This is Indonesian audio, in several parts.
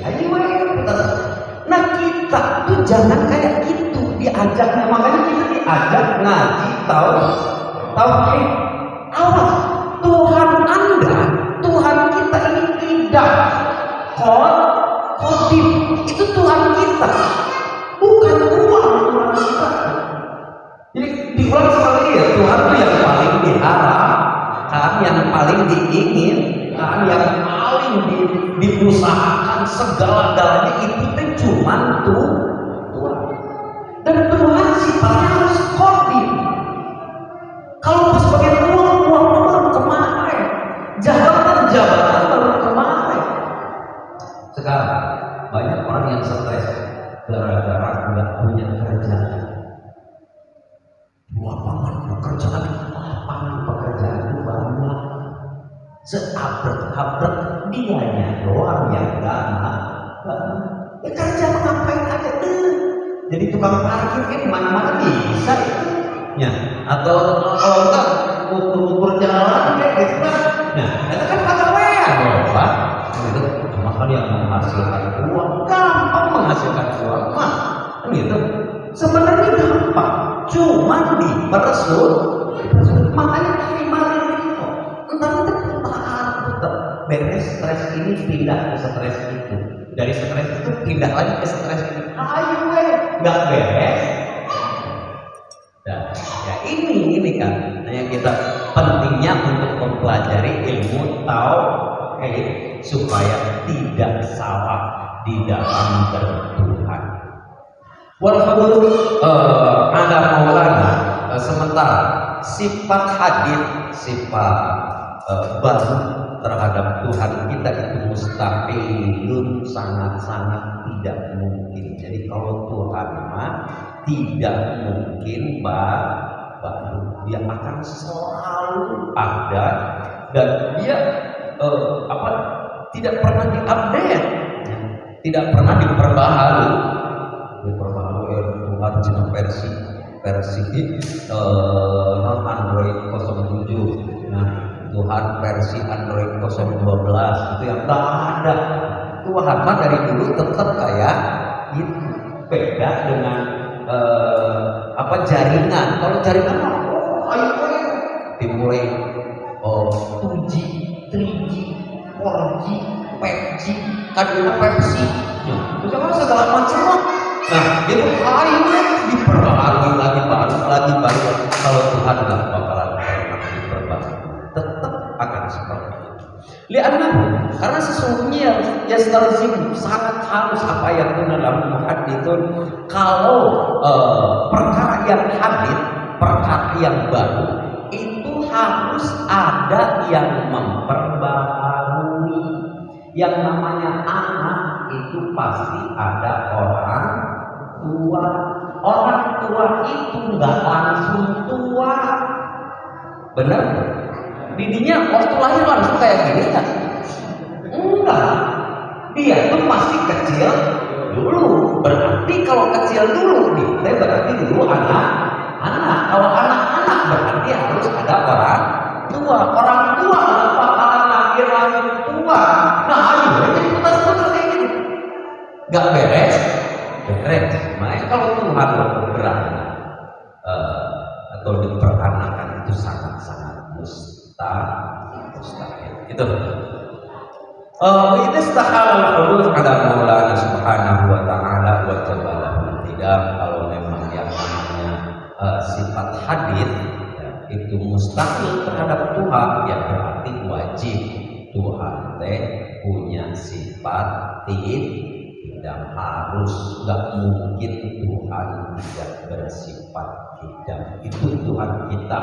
Ayo, nah kita tuh jangan kayak gitu diajaknya, makanya kita diajak ngaji tauhid. Awas, Tuhan Anda, Tuhan kita ini tidak khotim, itu Tuhan kita, bukan uang Tuhan kita. Jadi diulang sekali ya, Tuhan itu yang paling diharapkan, yang paling diinginkan, yang paling diusahakan, segala-galanya itu cuma Tuhan. Dan Tuhan sifatnya harus khotim. Kalau sebagai uang baru kemarin, jabatan baru kemarin. Sekarang banyak orang yang stres gara-gara nggak punya kerjaan. Lapangan pekerjaan itu banyak. Seabret-abret dianya doang yang gak. Ya kerja ngapain aja tuh? Jadi tukang parkir kan mana-mana bisa itu. Ya, atau kalau enggak ukur jalan kayak gitu kan. Nah, itu kan pegawaian loh, Pak. Itu cuma kan yang menghasilkan uang, gampang menghasilkan uang mah. Gitu. Sebenarnya gampang, cuma dipersut. Makanya terima itu. Entar itu tetap beres stres ini pindah ke stres itu. Dari stres itu pindah lagi ke stres ini. Ayo, nggak beres. Nah, ya ini kan yang kita pentingnya untuk mempelajari ilmu tauhid supaya tidak salah di dalam bertuhan. Walaupun ada maulana, sementara sifat hadir, sifat baru terhadap Tuhan kita itu mustahilun, sangat-sangat tidak mungkin. Jadi kalau Tuhan mah tidak mungkin baru, dia akan selalu ada dan dia tidak pernah diupdate, tidak pernah diperbaharui Tuhan cuma versi non Android 07. Nah, Tuhan versi Android 012 itu yang tak ada. Tuhan mah dari dulu tetap kayak itu, beda dengan jaringan. Kalau jaringan ayo dimulai 2G, 3G, 4G, 5G, kadang Pepsi, terus kan segala macam. Nah, itu ayo diperbaharui lagi baru. Kalau Tuhan nggak bakalan pernah diperbaharui, tetap akan seperti itu. Karena sesungguhnya yastalzim sangat harus apa yang dalam muhaditsun, kalau perkara yang hadir, perkara yang baru itu harus ada yang memperbaharui. Yang namanya anak itu pasti ada orang tua. Orang tua itu nggak langsung tua, benar? Didinya waktu lahir langsung kayak gini kan? Enggak, dia tuh masih kecil dulu. Berarti kalau kecil dulu nih, berarti dulu anak. Kalau anak-anak berarti harus ada orang tua. Orang tua nggak bakalan lahir tua. Nah, ayo jadi putar-putar kayak gini, nggak beres. Makanya kalau Tuhan berani atau diperanakan itu sangat-sangat mustahil. Itu ini istahal al-hulul ala Maulana subhanahu wa ta'ala wa jabalahu. Tidak, kalau memang yang namanya sifat hadir ya, itu mustahil terhadap Tuhan, ya berarti wajib Tuhan punya sifat tidak harus, nggak mungkin Tuhan tidak bersifat tidak. Itu Tuhan kita.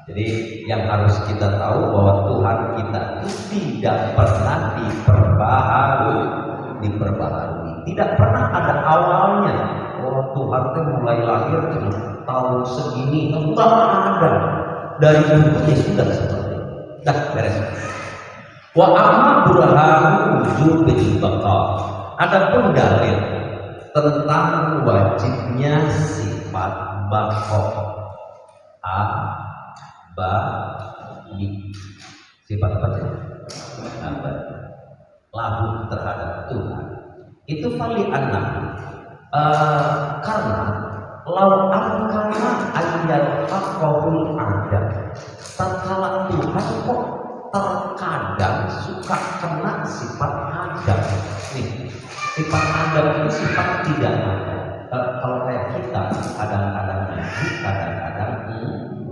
Jadi yang harus kita tahu bahwa Tuhan kita itu tidak pernah diperbaharui, tidak pernah ada awalnya. Tuhan itu mulai lahir tahun segini, enggak ada. Dari dulunya sudah seperti itu. Dah beres. Wa amma burhanu wujubil baqa. Adapun dalil tentang wajibnya sifat baqa. Abadi. Sifat apa saja? Abadi. lahu terhadap Tuhan. Itu fali anak karena lau angkana ayat fakahul ada tatkala Tuhan kok terkadang suka kena sifat adam. Nih, sifat adam itu sifat tidak ada. Kalau kayak kita kadang-kadang ngaji, kadang-kadang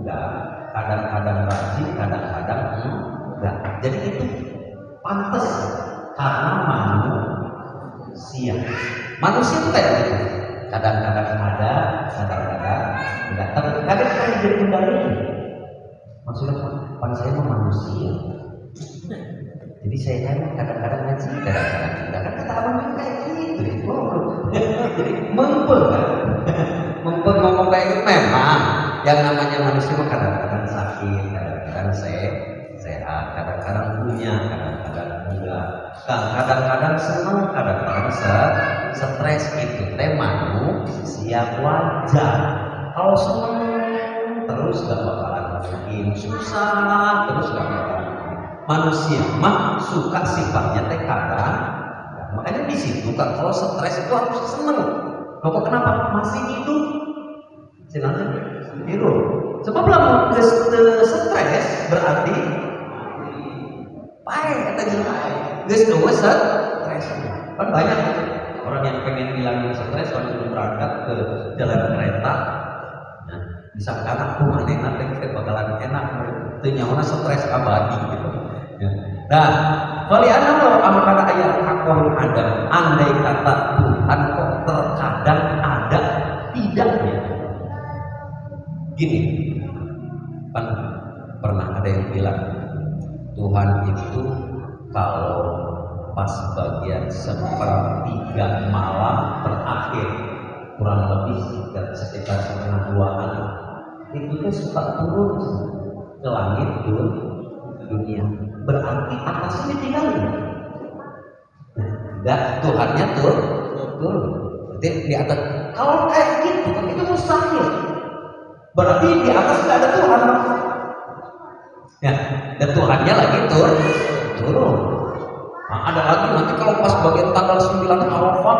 enggak, kadang-kadang rajin, kadang-kadang enggak. Jadi itu pantas karena manusia. Manusia itu kayak gitu. Kadang-kadang ada, kadang-kadang enggak. Tapi kadang kan jadi kembali. Maksudnya pan saya mah manusia. Jadi saya kan kadang-kadang ngaji, kadang-kadang enggak. Kan kata abang kan kayak gitu. Jadi mempel kan? Mempel ngomong kayak gitu memang. Yang namanya manusia mah kadang-kadang sakit, kadang-kadang sehat, kadang-kadang punya, kadang-kadang enggak. Kadang-kadang senang, kadang-kadang stres itu teh manusia wajar. Kalau senang terus gak bakalan mungkin, susah terus gak bakalan mungkin. Manusia mah suka sifatnya teh kadang. Makanya di situ kan kalau stres itu harus senang. Kok kenapa masih hidup? Silahkan hidup. Sebab lah stres berarti pakai kata jelas. Guys, dua stres. Kan banyak orang yang pengen hilangin stres kalau sudah berangkat ke jalan kereta. Nah, bisa kata aku mana nanti kita bakalan enak. Ternyata stres abadi gitu. Ya. Nah, kalian kalau amal ayat hakul adam, andai kata Tuhan kok terkadang ada tidaknya. Gini, kan pernah ada yang bilang Tuhan itu kalau pas bagian sepertiga malam terakhir kurang lebih sekitar setengah 2-an itu tuh suka turun ke langit dunia. Berarti atasnya ditinggalin. Enggak, Tuhannya turun. Berarti di atas. Kalau kayak gitu itu mustahil. Berarti di atas tidak ada Tuhan. Ya, dan Tuhannya lagi turun. Nah, ada lagi nanti kalau pas bagian tanggal 9 Arafah,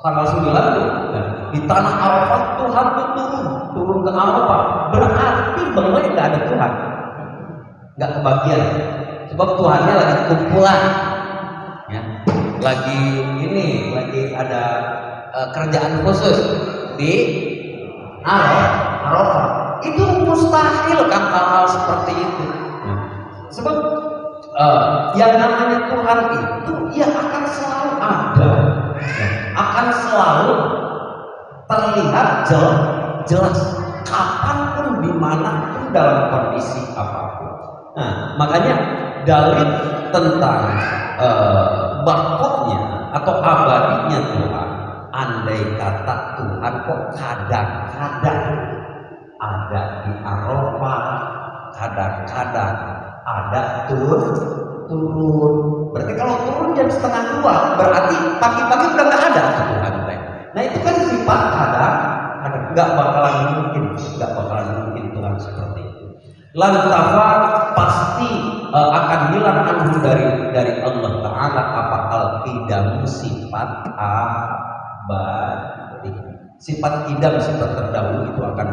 tanggal 9 tuh, ya, di tanah Arafah Tuhan tuh turun ke Arafah. Berarti bahwa tidak ada Tuhan, nggak kebagian. Sebab Tuhannya lagi kumpulan, ya, lagi ada kerjaan khusus di Arafah. Itu mustahil kan hal-hal seperti itu. Sebab yang namanya Tuhan itu ya akan selalu ada, akan selalu terlihat jelas kapanpun, dimanapun, dalam kondisi apapun. Nah, makanya dalil tentang bakoknya atau abadinya Tuhan, andai kata Tuhan kok kadang-kadang ada di Arafah, kadang-kadang ada turun. Berarti kalau turun jam 1:30 berarti pagi-pagi udah nggak ada Tuhan. Nah itu kan sifat kadang nggak bakalan mungkin Tuhan seperti itu. Lantafa pasti akan hilang anhu dari Allah Taala apa al-qidam, sifat abadi. Sifat idam, sifat terdahulu itu akan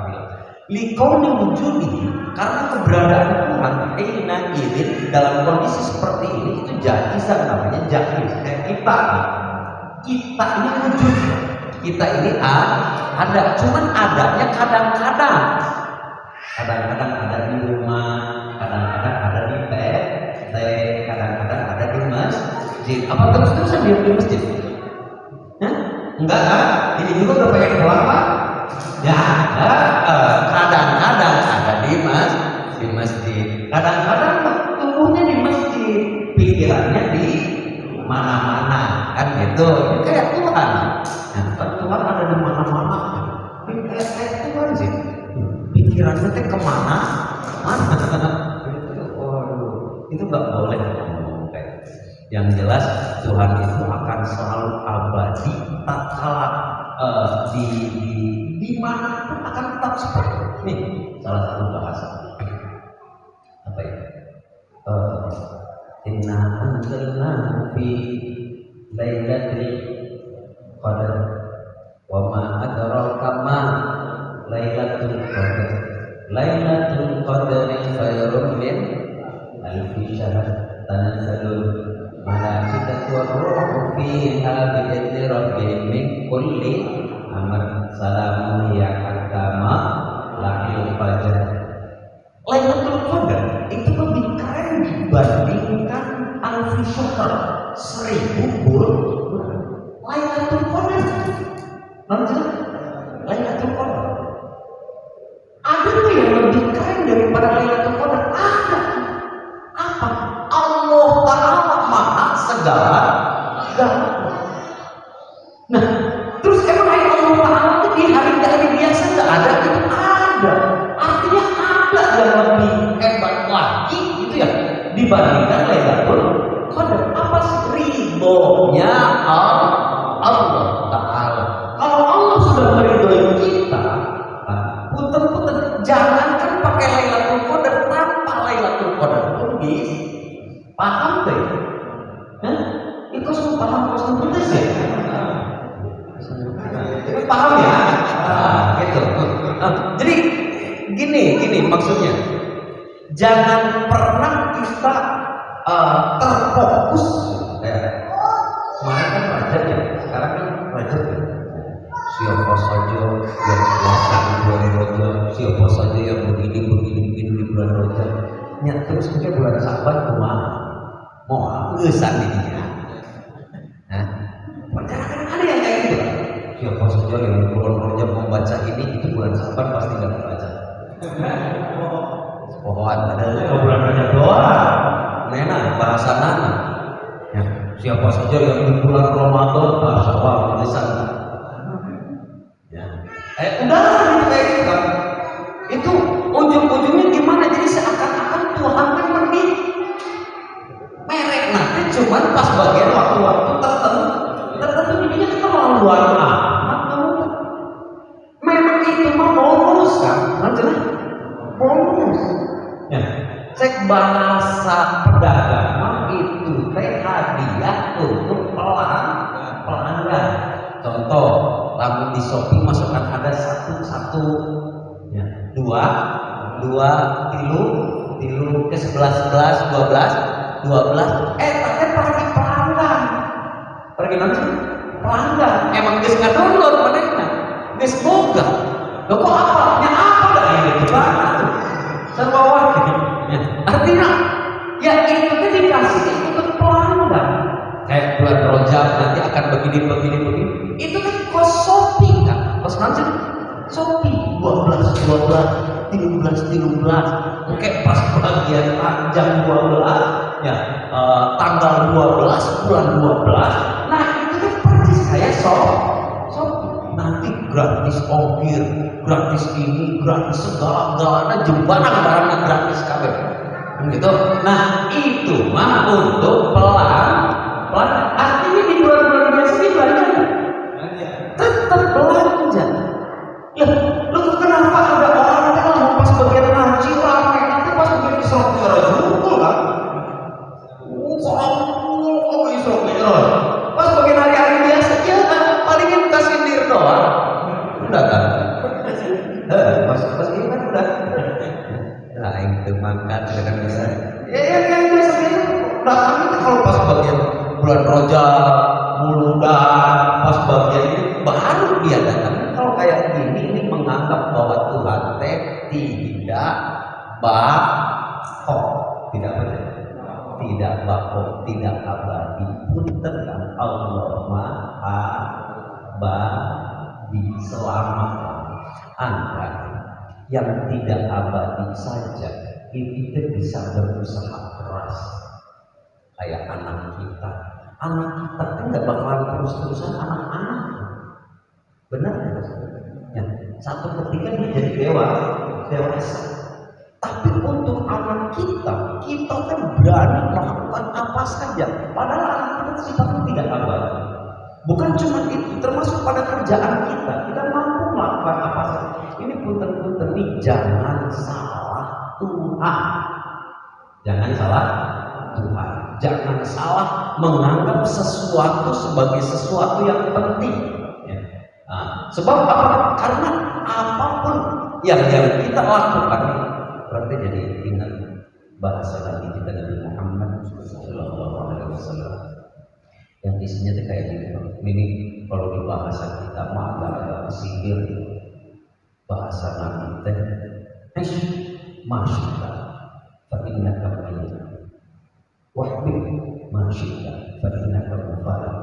hilang. Likauni wujudi, karena keberadaan Tuhan hina idin dalam kondisi seperti ini itu jaizan, namanya jaiz. Kita ini wujud, kita ini ada, cuman adanya kadang-kadang ada di rumah, kadang-kadang ada di PT, kadang-kadang ada di masjid. Apa terus-terusan di masjid? Enggak kan? Ini juga udah pengen pulang Pak? Ya ada, kadang-kadang ada di masjid, kadang-kadang tumbuhnya di masjid, pikirannya di mana-mana, kan gitu. Kayak Tuhan. Nah, Tuhan ada di mana-mana. Kayak Tuhan sih. Pikirannya teh kemana? Itu nggak boleh. Yang jelas Tuhan itu akan selalu abadi, tak kalah di mana pun akan tetap seperti ini. Salah satu bahasa apa ya? Inna anzalnahu fi lailatul qadar wa ma adraka ma lailatul qadar lailatul qadri khairun min alfi syahr tanazzalul malaikatu war-ruhu fiha bi'izni rabbihim min kulli amr salamun ya agama lahil fajar. Lailatul Qadar itu lebih keren dibandingkan alfi syahr 1000 bulan. Lailatul Qadar nanti Lailatul Qadar ada tuh yang lebih keren daripada Lailatul Qadar. Ada apa? Allah Ta'ala maha segala. Nah, terus emang Allah Ta'ala itu di hari-hari biasa nggak ada? Itu ada. Artinya ada yang lebih hebat lagi gitu ya dibandingkan Lailatul Qadar. Apa sih? Ridhonya Allah Ta'ala. Kalau Allah sudah meridhoi kita, punten-punten jangankan pakai Lailatul Qadar, tanpa Lailatul Qadar pun bisa. Paham deh? Hah? Itu semua paham kosong putus ya? Paham ya? Gitu. Jadi gini maksudnya. Jangan pernah kita terfokus. Kemarin kan Rajab ya, sekarang kan Rajab ya. Siapa saja yang puasa di bulan Rajab, siapa saja yang begini di bulan Rajab. Ya terus mungkin bulan Saban mau ngesan dirinya. Nah, kadang-kadang ada yang kayak gitu. Siapa saja yang di bulan Rajab membaca ini, itu bulan Saban pasti nggak membaca. Pohon ada bulan Rajab doang. Nena bahasa nana. Ya, siapa saja yang di bulan Ramadan bahasa Allah ngesan. Udah gitu kayak gitu kan. Itu ujung-ujungnya gimana? Jadi seakan-akan Tuhan kan merek nanti cuman pas bagian waktu-waktu tertentu jadinya keterlaluan amat kamu. Memang itu mah bonus kan? Maksudnya bonus. Ya, cek bahasa perdagangan itu teh hadiah untuk pelanggan. Contoh, lamun di Shopee masukkan ada satu, ya, dua, tilu ke 11, 12, tapi pergi pelanggan, pergi nanti pelanggan, emang geus ngadownload manehna, geus boga, lo kok apa dah yang gitu banget, serba wakil, ya, artinya, ya itu tuh dikasih untuk pelanggan, kayak bulan Rajab nanti akan begini, itu kan kos Shopee kan, kos nanti Shopee 12, 13, oke pas bagian panjang 12 ya, tanggal 12 bulan 12, nah itu kan persis kayak Shopee, nanti gratis ongkir, gratis ini, gratis segala-galanya, barang-barangnya gratis kabeh gitu. Nah itu mah untuk pelanggan, artinya di bulan-bulan biasa ini banyak tetap belanja. Ya, lu kenapa ada orang kan pas bagian ngaji rame, nanti pas bagian Isra Mi'raj juga kan? Kok Isra Mi'raj? Pas bagian hari-hari biasa ya palingin kasih dir doang. Udah kan? Pas ini kan udah. Nah, itu makan dengan bisa. Ya yang biasa datang itu kalau pas bagian bulan Rajab, Muludan, pas bagian ini baru dia datang. Kalau kayak ini menganggap bahwa Tuhan tidak bakhok, tidak abadi, pun tentang Allah Maha Abadi, selamat Anda yang tidak abadi saja itu bisa berusaha keras kayak anak kita kan nggak bakalan terus-terusan anak-anak, benar ya, satu ketika dia jadi dewasa, tapi untuk anak kita kan berani melakukan apa saja, padahal anak kita sifatnya tidak abadi. Bukan cuma itu, termasuk pada kerjaan kita mampu melakukan apa saja. Ini punten-punten nih, jangan salah Tuhan, jangan yang salah menganggap sesuatu sebagai sesuatu yang penting. Ya. Nah, sebab apa? Karena apapun yang kita lakukan berarti jadi ingat bahasa Nabi kita Nabi Muhammad Sallallahu Alaihi Wasallam yang isinya kayak gini. Ini kalau di bahasa kita mah agak sihir. Bahasa Nabi teh masyita fa innaka mayyit wahbib masyita fa innaka mufarrad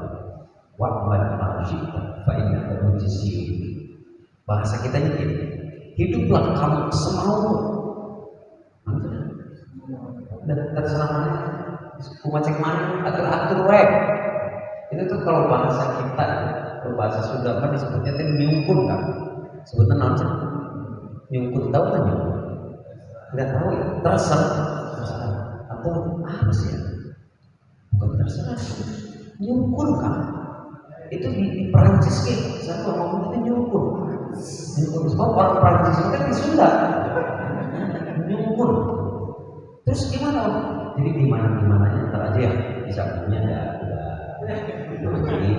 wa'mal masyita fa innaka mujziyun. Bahasa kita ini hiduplah kamu semau. Terserah mana kumacek mana atur-atur weh. Itu tuh kalau bahasa kita, kalau bahasa Sunda kan disebutnya teh nyungkur kan. Sebutnya nanti nyungkur, tahu kan nyungkur? Nggak tahu ya, terserah atau apa sih ya? Bukan terserah, nyungkur kan? Itu di Perancis gitu, saya ngomong itu nyungkur. Nyungkur sebab orang Perancis itu kan di Sunda, nyungkur. Terus gimana? Jadi di mana-mananya ntar aja ya, di sampingnya ada jadi